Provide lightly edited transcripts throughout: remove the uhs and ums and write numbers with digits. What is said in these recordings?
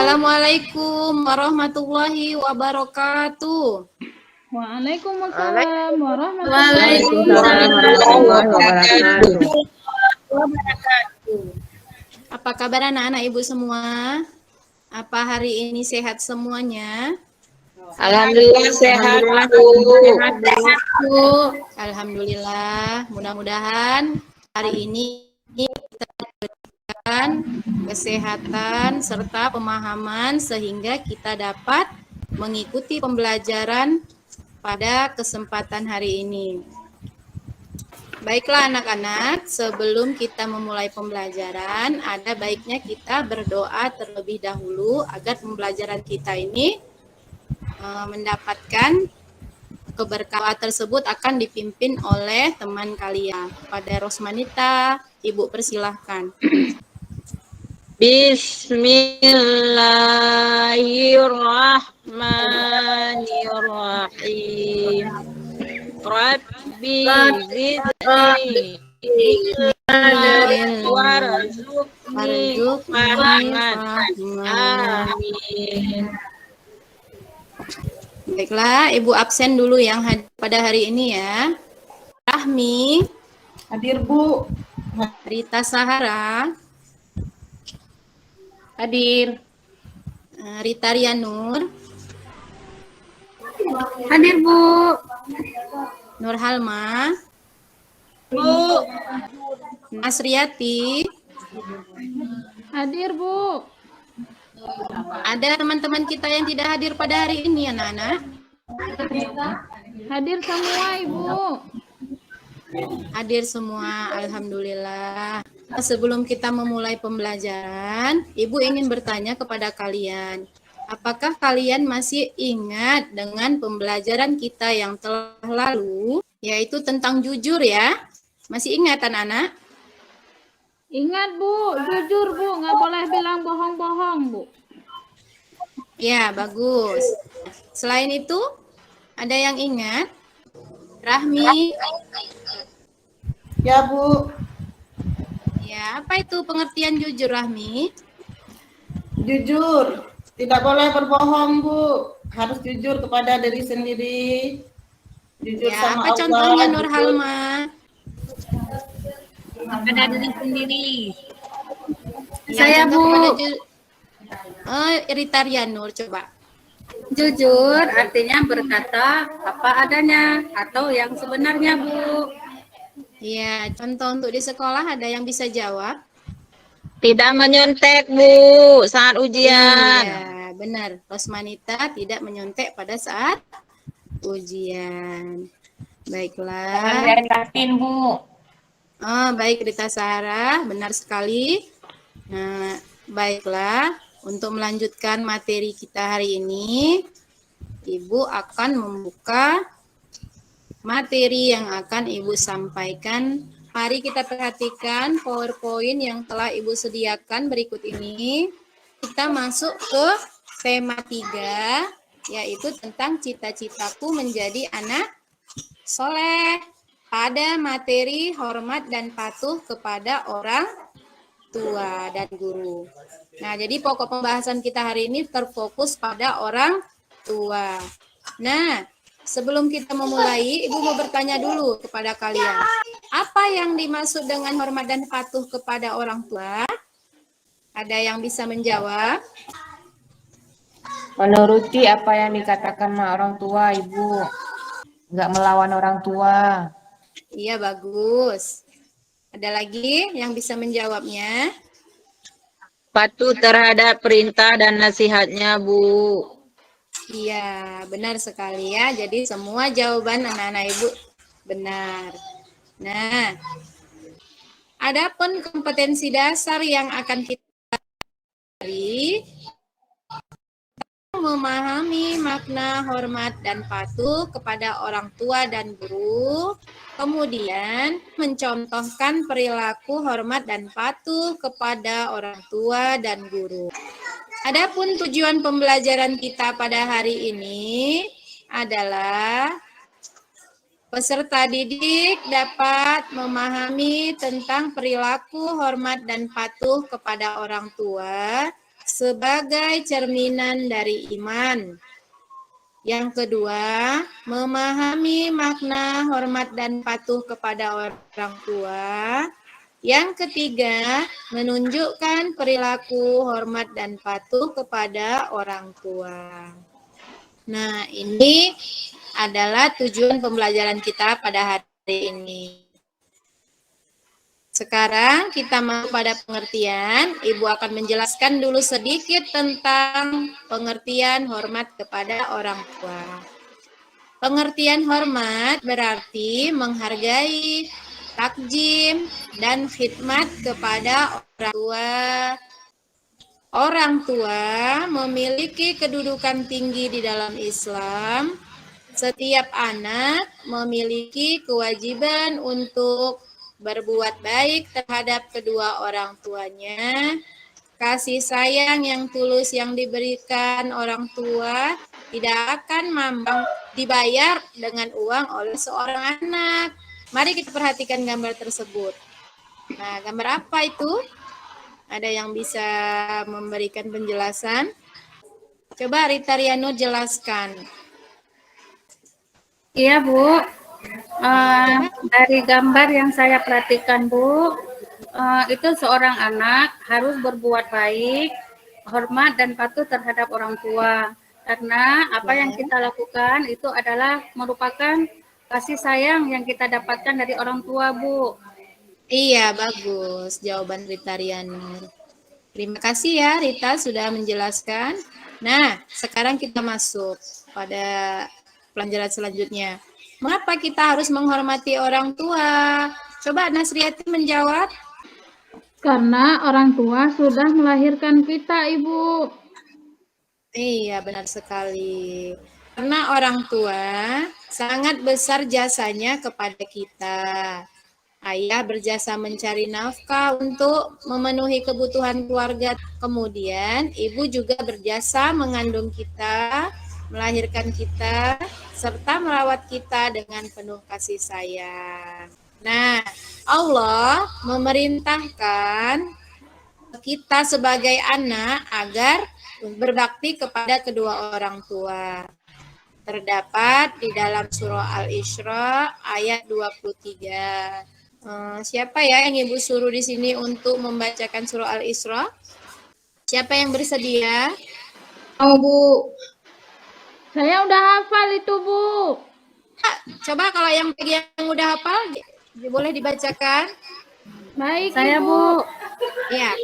Assalamualaikum warahmatullahi wabarakatuh. Waalaikumsalam Waalaikumsalam warahmatullahi wabarakatuh. Apa kabar anak-anak ibu semua? Apa hari ini sehat semuanya? Alhamdulillah sehat, Bu. Alhamdulillah. Mudah-mudahan hari ini kita diberikan kesehatan serta pemahaman sehingga kita dapat mengikuti pembelajaran pada kesempatan hari ini. Baiklah anak-anak, sebelum kita memulai pembelajaran, ada baiknya kita berdoa terlebih dahulu agar pembelajaran kita ini mendapatkan keberkahan tersebut akan dipimpin oleh teman kalian. Pada Rosmanita, Ibu persilahkan. Bismillahirrahmanirrahim. Rabbi zidni ilman warzuqni fahman. Amin. Baiklah, Ibu absen dulu yang hadir pada hari ini ya. Rahmi. Hadir, Bu. Rita Sahara. Hadir. Rita Rianur. Hadir, Bu. Nur Halma. Bu. Nasriati. Hadir, Bu. Ada teman-teman kita yang tidak hadir pada hari ini, anak-anak? Hadir semua, Ibu. Hadir semua, alhamdulillah. Sebelum kita memulai pembelajaran, Ibu ingin bertanya kepada kalian, apakah kalian masih ingat dengan pembelajaran kita yang telah lalu, yaitu tentang jujur ya? Masih ingat anak-anak? Ingat, Bu. Jujur, Bu. Nggak boleh bilang bohong-bohong, Bu. Ya, bagus. Selain itu, ada yang ingat? Rahmi? Ya, Bu. Ya, apa itu pengertian jujur, Rahmi? Jujur. Tidak boleh berbohong, Bu. Harus jujur kepada diri sendiri. Jujur Ya, sama apa Allah. contohnya Nur Halma? Pada diri sendiri. Ya, Saya, contoh Bu. kepada Rita Rianur, coba. Jujur artinya berkata apa adanya atau yang sebenarnya, Bu. Ya, contoh untuk di sekolah ada yang bisa jawab? Tidak menyontek, Bu, saat ujian. Iya, benar. Rosmanita tidak menyontek pada saat ujian. Baiklah. Yakin, Bu. Oh, baik Rita Sarah, benar sekali. Nah, baiklah. Untuk melanjutkan materi kita hari ini, Ibu akan membuka materi yang akan Ibu sampaikan. Mari kita perhatikan PowerPoint yang telah Ibu sediakan berikut ini. Kita masuk ke tema 3, yaitu tentang cita-citaku menjadi anak soleh pada materi hormat dan patuh kepada orang tua dan guru. Nah, jadi pokok pembahasan kita hari ini terfokus pada orang tua. Nah, sebelum kita memulai, Ibu mau bertanya dulu kepada kalian. Apa yang dimaksud dengan hormat dan patuh kepada orang tua? Ada yang bisa menjawab? Menuruti apa yang dikatakan sama orang tua, Ibu. Nggak melawan orang tua. Iya, bagus. Ada lagi yang bisa menjawabnya? Patuh terhadap perintah dan nasihatnya, Bu. Iya, benar sekali ya. Jadi semua jawaban anak-anak Ibu benar. Nah, adapun kompetensi dasar yang akan kita pelajari, memahami makna hormat dan patuh kepada orang tua dan guru, kemudian mencontohkan perilaku hormat dan patuh kepada orang tua dan guru. Adapun tujuan pembelajaran kita pada hari ini adalah peserta didik dapat memahami tentang perilaku hormat dan patuh kepada orang tua sebagai cerminan dari iman. Yang kedua, memahami makna hormat dan patuh kepada orang tua. Yang ketiga, menunjukkan perilaku hormat dan patuh kepada orang tua. Nah, ini adalah tujuan pembelajaran kita pada hari ini. Sekarang kita masuk pada pengertian. Ibu akan menjelaskan dulu sedikit tentang pengertian hormat kepada orang tua. Pengertian hormat berarti menghargai, takjim, dan khidmat kepada orang tua. Orang tua memiliki kedudukan tinggi di dalam Islam. Setiap anak memiliki kewajiban untuk berbuat baik terhadap kedua orang tuanya. Kasih sayang yang tulus yang diberikan orang tua tidak akan mampu dibayar dengan uang oleh seorang anak. Mari kita perhatikan gambar tersebut. Nah, gambar apa itu? Ada yang bisa memberikan penjelasan? Coba Rita Riano jelaskan. Iya, Bu. Dari gambar yang saya perhatikan, Bu, itu seorang anak harus berbuat baik, hormat dan patuh terhadap orang tua. Karena apa yang kita lakukan itu adalah merupakan kasih sayang yang kita dapatkan dari orang tua, Bu. Iya, bagus jawaban Rita Riano. Terima kasih ya Rita sudah menjelaskan. Nah, sekarang kita masuk pada pelajaran selanjutnya. Mengapa kita harus menghormati orang tua? Coba Nasriati menjawab. Karena orang tua sudah melahirkan kita, Ibu. Iya, benar sekali. Karena orang tua sangat besar jasanya kepada kita. Ayah berjasa mencari nafkah untuk memenuhi kebutuhan keluarga. Kemudian, ibu juga berjasa mengandung kita, melahirkan kita, serta merawat kita dengan penuh kasih sayang. Nah, Allah memerintahkan kita sebagai anak agar berbakti kepada kedua orang tua. Terdapat di dalam surah Al-Isra ayat 23. Siapa ya yang Ibu suruh di sini untuk membacakan surah Al-Isra? Siapa yang bersedia? Oh, Bu. Saya udah hafal itu, Bu. Coba kalau yang udah hafal, boleh dibacakan? Baik, Saya, Ibu. Bu. Ya.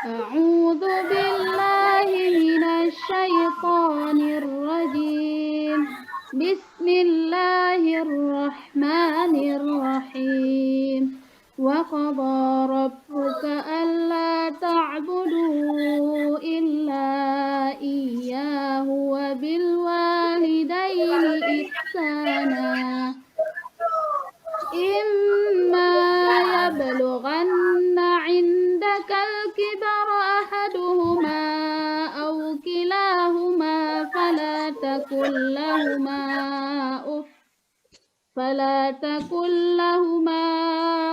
A'udzu billahi minasyaitonir rajim. Bismillahirrahmanirrahim. Wa qadha rabbuka alla ta'budu illa iyyahu wa bil walidaini ihsana. إما يبلغن عندك الكبر أحدهما أو كلاهما فلا تقل لهما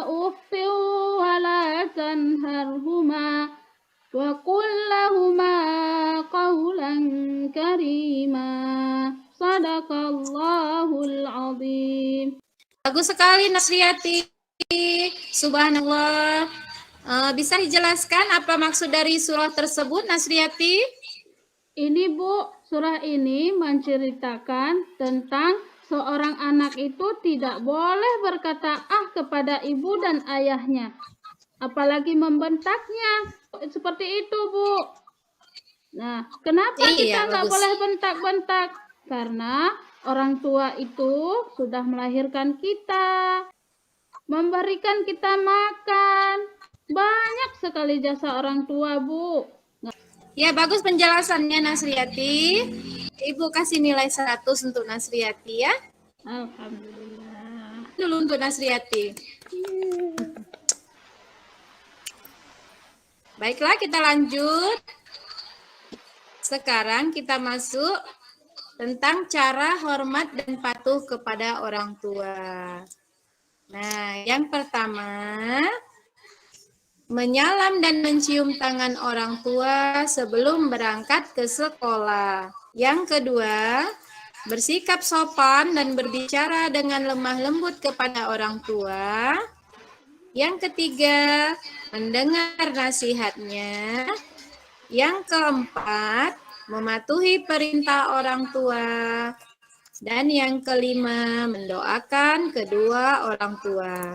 أف ولا تنهرهما وقل لهما قولا كريما صدق الله العظيم. Bagus sekali Nasriati. Subhanallah. Bisa dijelaskan apa maksud dari surah tersebut Nasriati? Ini Bu, surah ini menceritakan tentang seorang anak itu tidak boleh berkata kepada ibu dan ayahnya. Apalagi membentaknya. Seperti itu, Bu. Nah, kenapa kita nggak boleh bentak-bentak? Karena orang tua itu sudah melahirkan kita, memberikan kita makan. Banyak sekali jasa orang tua, Bu. Ya, bagus penjelasannya Nasriati. Ibu kasih nilai 100 untuk Nasriati ya. Alhamdulillah. Dulu untuk Nasriati. Baiklah, kita lanjut. Sekarang kita masuk tentang cara hormat dan patuh kepada orang tua. Nah, yang pertama, menyalam dan mencium tangan orang tua sebelum berangkat ke sekolah. Yang kedua, bersikap sopan dan berbicara dengan lemah lembut kepada orang tua. Yang ketiga, mendengar nasihatnya. Yang keempat, mematuhi perintah orang tua. Dan yang kelima, mendoakan kedua orang tua.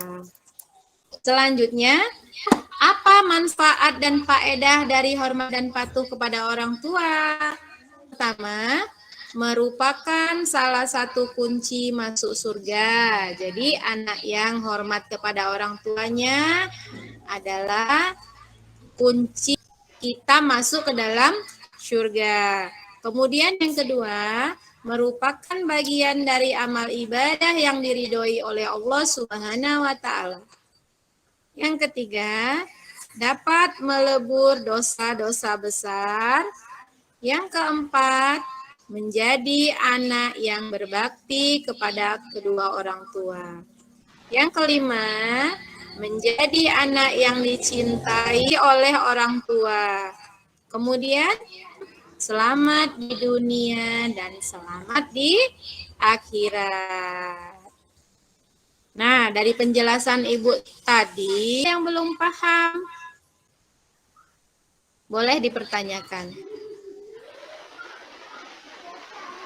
Selanjutnya, apa manfaat dan faedah dari hormat dan patuh kepada orang tua? Pertama, merupakan salah satu kunci masuk surga. Jadi anak yang hormat kepada orang tuanya adalah kunci kita masuk ke dalam surga. Kemudian yang kedua, merupakan bagian dari amal ibadah yang diridhoi oleh Allah Subhanahu wa taala. Yang ketiga, dapat melebur dosa-dosa besar. Yang keempat, menjadi anak yang berbakti kepada kedua orang tua. Yang kelima, menjadi anak yang dicintai oleh orang tua. Kemudian, selamat di dunia dan selamat di akhirat. Nah, dari penjelasan Ibu tadi yang belum paham, boleh dipertanyakan.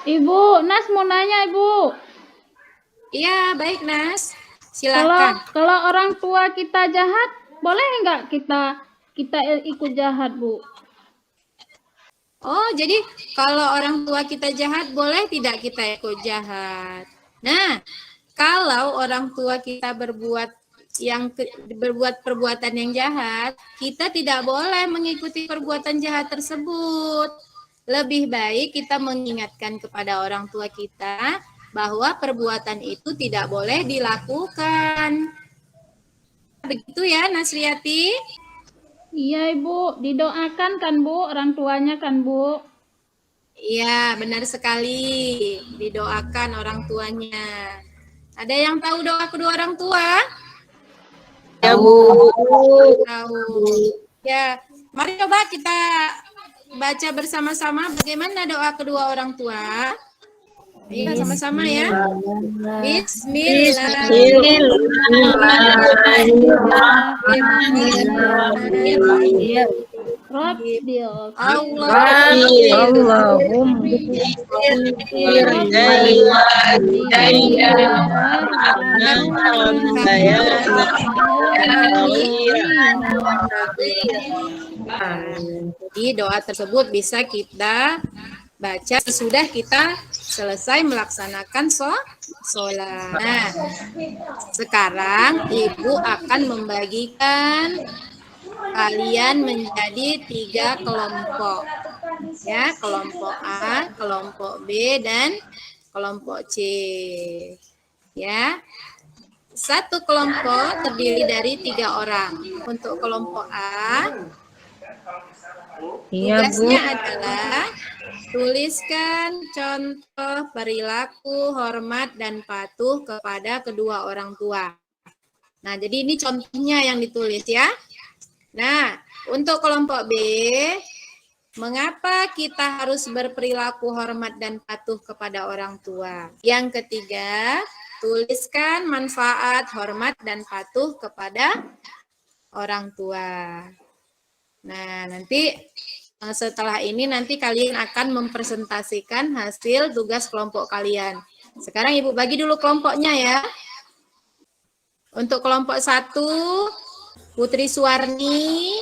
Ibu, Nas mau nanya, Ibu. Iya, baik Nas. Silakan. Kalau orang tua kita jahat, boleh nggak kita ikut jahat, Bu? Oh, jadi kalau orang tua kita jahat, boleh tidak kita ikut jahat? Nah, kalau orang tua kita berbuat perbuatan yang jahat, kita tidak boleh mengikuti perbuatan jahat tersebut. Lebih baik kita mengingatkan kepada orang tua kita bahwa perbuatan itu tidak boleh dilakukan. Begitu ya, Nasriati? Iya, Ibu. Didoakan kan, Bu, orang tuanya kan, Bu? Iya, benar sekali. Didoakan orang tuanya. Ada yang tahu doa kedua orang tua? Ya, Bu. Tahu. Ya, mari coba kita baca bersama-sama bagaimana doa kedua orang tua. Ayo sama-sama ya. Bismillahirrahmanirrahim. Jadi doa tersebut bisa kita baca sesudah kita selesai melaksanakan sholat. Nah, sekarang Ibu akan membagikan kalian menjadi 3 kelompok. Ya, kelompok A, kelompok B, dan kelompok C. Ya. Satu kelompok terdiri dari 3 orang. Untuk kelompok A, tugasnya adalah tuliskan contoh perilaku hormat dan patuh kepada kedua orang tua. Nah, jadi ini contohnya yang ditulis ya. Nah, untuk kelompok B, mengapa kita harus berperilaku hormat dan patuh kepada orang tua? Yang ketiga, tuliskan manfaat hormat dan patuh kepada orang tua. Nah, nanti setelah ini nanti kalian akan mempresentasikan hasil tugas kelompok kalian. Sekarang Ibu bagi dulu kelompoknya ya. Untuk kelompok 1, Putri Suwarni,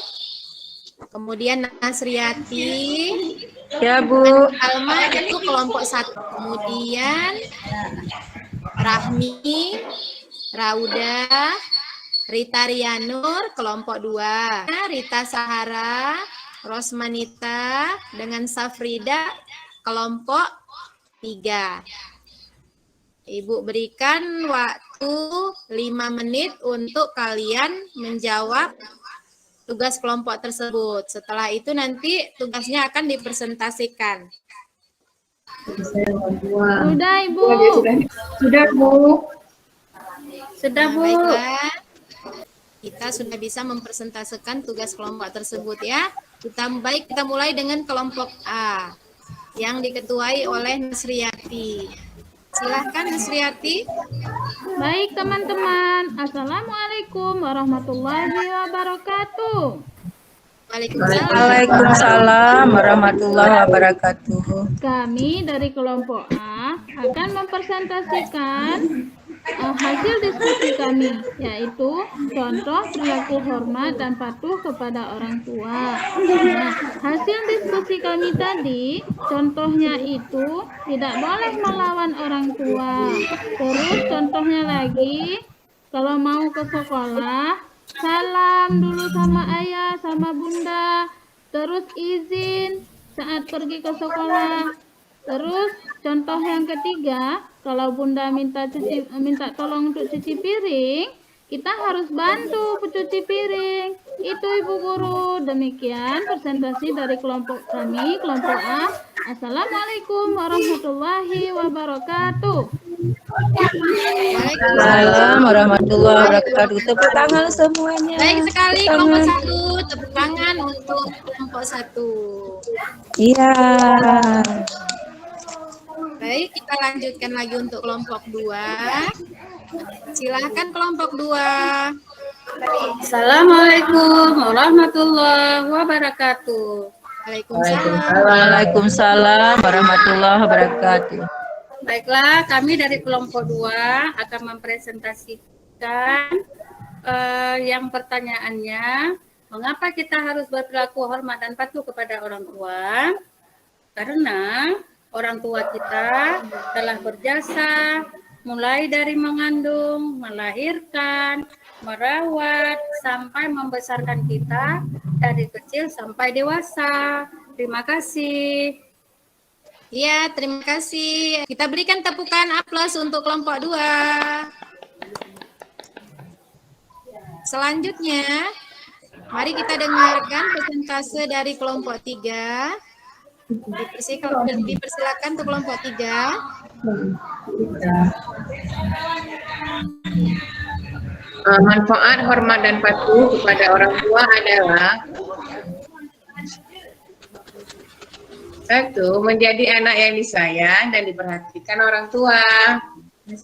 kemudian Nasriati, Ya, Bu. Alma itu kelompok 1. Kemudian Rahmi, Rauda, Rita Rianur, kelompok 2. Rita Sahara, Rosmanita, dengan Safrida, kelompok 3. Ibu berikan waktu 5 menit untuk kalian menjawab tugas kelompok tersebut. Setelah itu nanti tugasnya akan dipresentasikan. Sudah, Ibu. Sudah, Bu. Sudah, Bu. Baiklah. kita sudah bisa mempresentasikan tugas kelompok tersebut ya. Kita mulai dengan kelompok A yang diketuai oleh Nasriati. Silahkan Nasriati. Baik teman-teman, Assalamualaikum warahmatullahi wabarakatuh. Waalaikumsalam warahmatullahi wabarakatuh. Kami dari kelompok A akan mempresentasikan hasil diskusi kami, yaitu contoh perilaku hormat dan patuh kepada orang tua. Nah, hasil diskusi kami tadi, contohnya itu tidak boleh melawan orang tua. Terus contohnya lagi, kalau mau ke sekolah, salam dulu sama ayah, sama bunda. Terus izin saat pergi ke sekolah. Terus contoh yang ketiga, kalau bunda minta tolong untuk cuci piring, kita harus bantu pencuci piring. Itu Ibu Guru. Demikian presentasi dari kelompok kami, kelompok A. Assalamualaikum warahmatullahi wabarakatuh. Waalaikumsalam warahmatullahi wabarakatuh. Tepuk tangan semuanya. Baik sekali kelompok 1, tepuk tangan untuk kelompok 1. Iya. Baik, kita lanjutkan lagi untuk kelompok 2. Silahkan kelompok 2. Assalamualaikum warahmatullahi wabarakatuh. Waalaikumsalam. Waalaikumsalam warahmatullahi wabarakatuh. Baiklah, kami dari kelompok 2 akan mempresentasikan yang pertanyaannya, mengapa kita harus berperilaku hormat dan patuh kepada orang tua? Karena orang tua kita telah berjasa mulai dari mengandung, melahirkan, merawat, sampai membesarkan kita dari kecil sampai dewasa. Terima kasih. Ya, terima kasih. Kita berikan tepukan aplaus untuk kelompok 2. Selanjutnya, mari kita dengarkan persentase dari kelompok 3. Dipersilakan untuk kelompok 3. Manfaat hormat dan patuh kepada orang tua adalah: 1. Menjadi anak yang disayang dan diperhatikan orang tua. 2.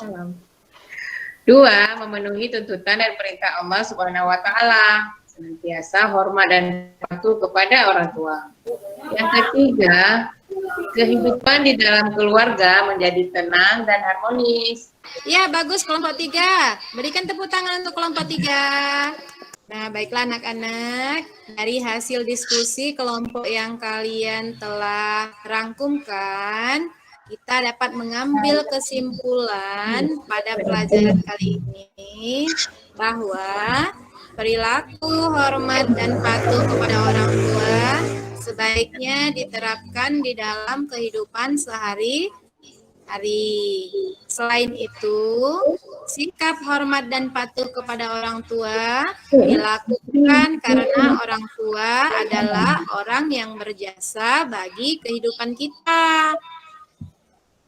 Memenuhi tuntutan dan perintah Allah Subhanahu wa Ta'ala. Senantiasa hormat dan patuh kepada orang tua. Yang ketiga, kehidupan di dalam keluarga menjadi tenang dan harmonis. Ya, bagus kelompok 3. Berikan tepuk tangan untuk kelompok 3. Nah, baiklah anak-anak, dari hasil diskusi kelompok yang kalian telah rangkumkan, kita dapat mengambil kesimpulan pada pelajaran kali ini bahwa perilaku hormat dan patuh kepada orang tua sebaiknya diterapkan di dalam kehidupan sehari-hari. Selain itu, sikap hormat dan patuh kepada orang tua dilakukan karena orang tua adalah orang yang berjasa bagi kehidupan kita.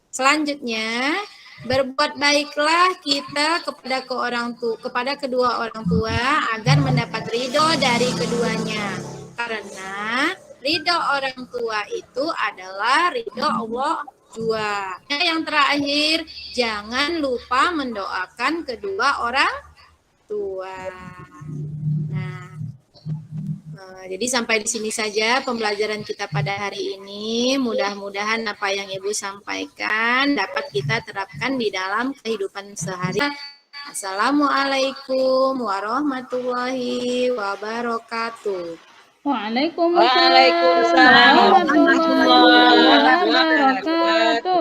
Selanjutnya, berbuat baiklah kita kepada kedua orang tua agar mendapat ridho dari keduanya. Karena ridho orang tua itu adalah ridho Allah jua. Yang terakhir, jangan lupa mendoakan kedua orang tua. Jadi sampai di sini saja pembelajaran kita pada hari ini. Mudah-mudahan apa yang Ibu sampaikan dapat kita terapkan di dalam kehidupan sehari. Assalamualaikum warahmatullahi wabarakatuh. Waalaikumsalam warahmatullahi wabarakatuh.